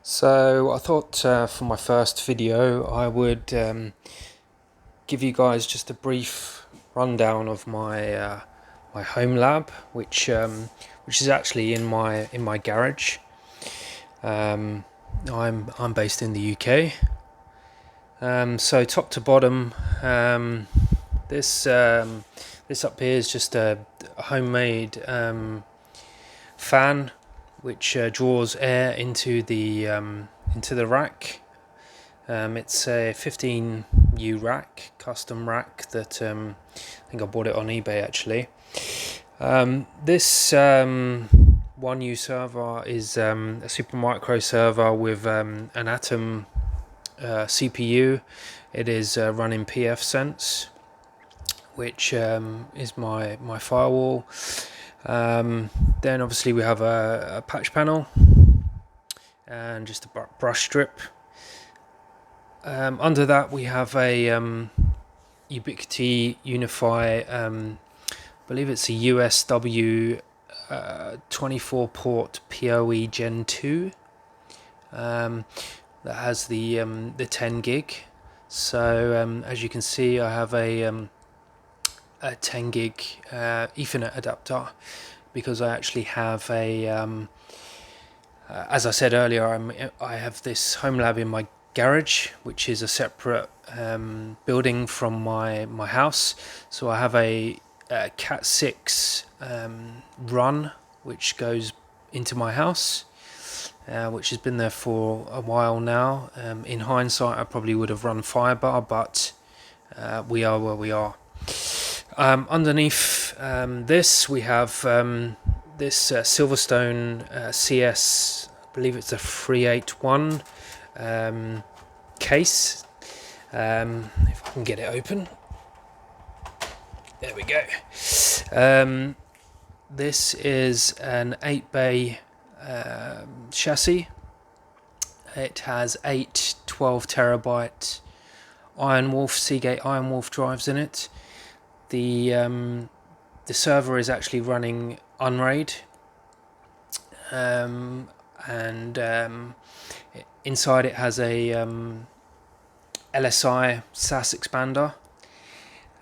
So I thought for my first video I would give you guys just a brief rundown of my home lab, which is actually in my garage. I'm based in the UK. So top to bottom, this up here is just a homemade fan which draws air into the rack. It's a 15U rack, custom rack that I think I bought it on eBay actually. This 1U server is a Supermicro server with an Atom CPU. It is running pfsense, which is my firewall. Then obviously we have a patch panel and just a brush strip. Under that we have a Ubiquiti Unifi, I believe it's a USW 24 port pihole Gen 2 that has the 10 gig. So as you can see, I have a 10 gig Ethernet adapter, because I actually have a as I said earlier, I have this Homelab in my garage, which is a separate building from my house. So I have a Cat 6 run which goes into my house, which has been there for a while now. In hindsight, I probably would have run fiber, but we are where we are. Underneath this we have this Silverstone CS, I believe it's a 381 case. If I can get it open, there we go. This is an 8-bay chassis. It has 8 12TB Seagate Iron Wolf drives in it. The server is actually running unRAID, and inside it has a LSI SAS expander,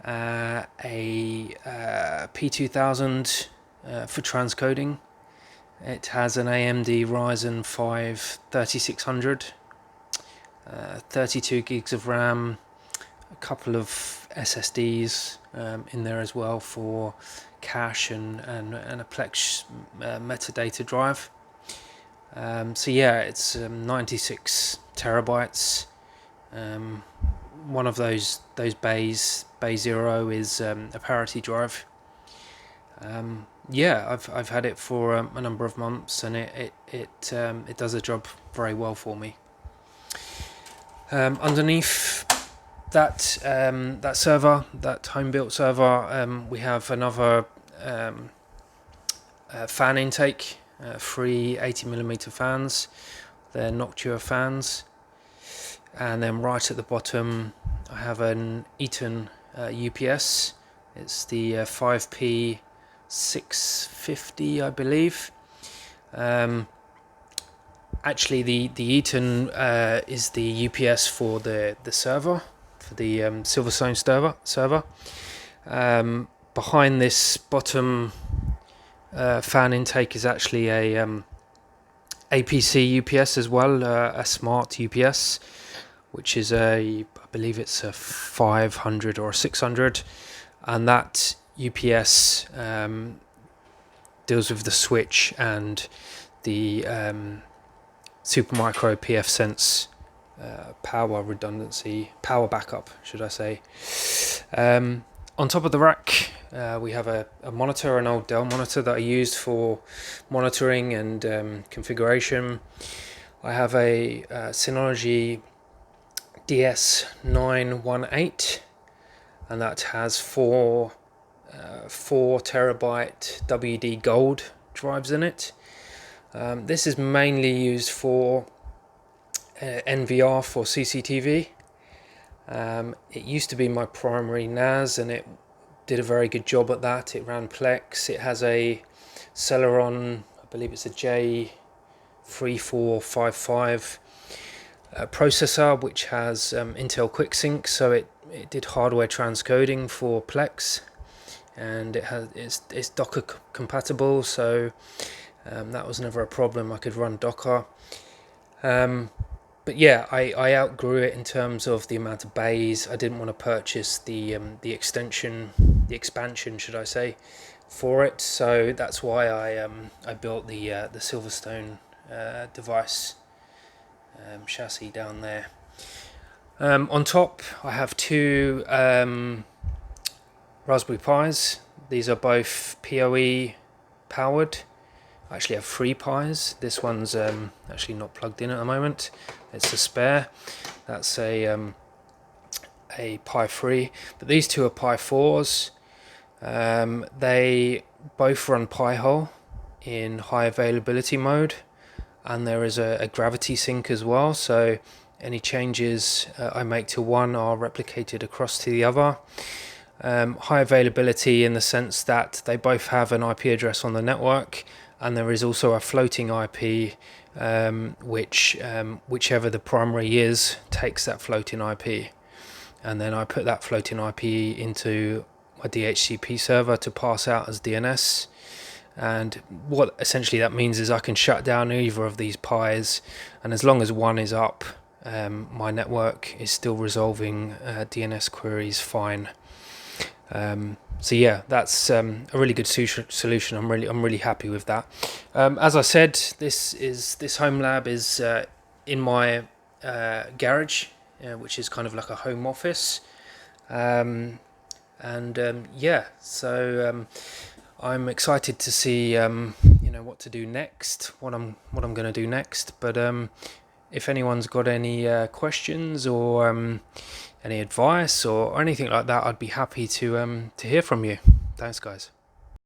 a P2000 for transcoding. It has an AMD Ryzen 5 3600, 32 gigs of RAM, a couple of SSDs in there as well for cache and a Plex metadata drive. So yeah, it's 96 terabytes. One of those bays, bay 0, is a parity drive. Yeah, I've had it for a number of months, and it does the job very well for me. Underneath that server, that home built server, we have another fan intake, 3 80mm fans. They're Noctua fans. And then right at the bottom I have an Eaton UPS. It's the 5P650, I believe. Actually the Eaton is the UPS for the server, for the Silverstone server. Behind this bottom fan intake is actually a APC UPS as well, a smart UPS, which is I believe it's a 500 or a 600, and that UPS deals with the switch and the Supermicro pfsense power backup, should I say. On top of the rack, we have a monitor, an old Dell monitor that I used for monitoring and configuration. I have a Synology DS918, and that has 4 terabyte WD gold drives in it. This is mainly used for NVR for CCTV. It used to be my primary NAS, and it did a very good job at that. It ran Plex. It has a Celeron, I believe it's a 3455 processor, which has Intel QuickSync, so it did hardware transcoding for Plex, and it's Docker compatible, so that was never a problem. I could run Docker. But yeah, I outgrew it in terms of the amount of bays. I didn't want to purchase the expansion, should I say, for it. So that's why I built the Silverstone device chassis down there. On top, I have two Raspberry Pis. These are both PoE powered. I actually have 3 Pis. This one's actually not plugged in at the moment. It's a spare. That's a Pi 3. But these two are Pi 4s. They both run pihole in high availability mode, and there is a gravity sync as well. So any changes I make to one are replicated across to the other. High availability in the sense that they both have an IP address on the network, and there is also a floating IP, whichever the primary is takes that floating IP, and then I put that floating IP into my DHCP server to pass out as DNS. And what essentially that means is I can shut down either of these Pis, and as long as one is up, my network is still resolving DNS queries fine. So yeah, that's a really good solution. I'm really happy with that. As I said, this Homelab is in my garage, which is kind of like a home office. Yeah, so I'm excited to see what to do next, what I'm going to do next. But if anyone's got any questions or any advice or anything like that, I'd be happy to hear from you. Thanks, guys.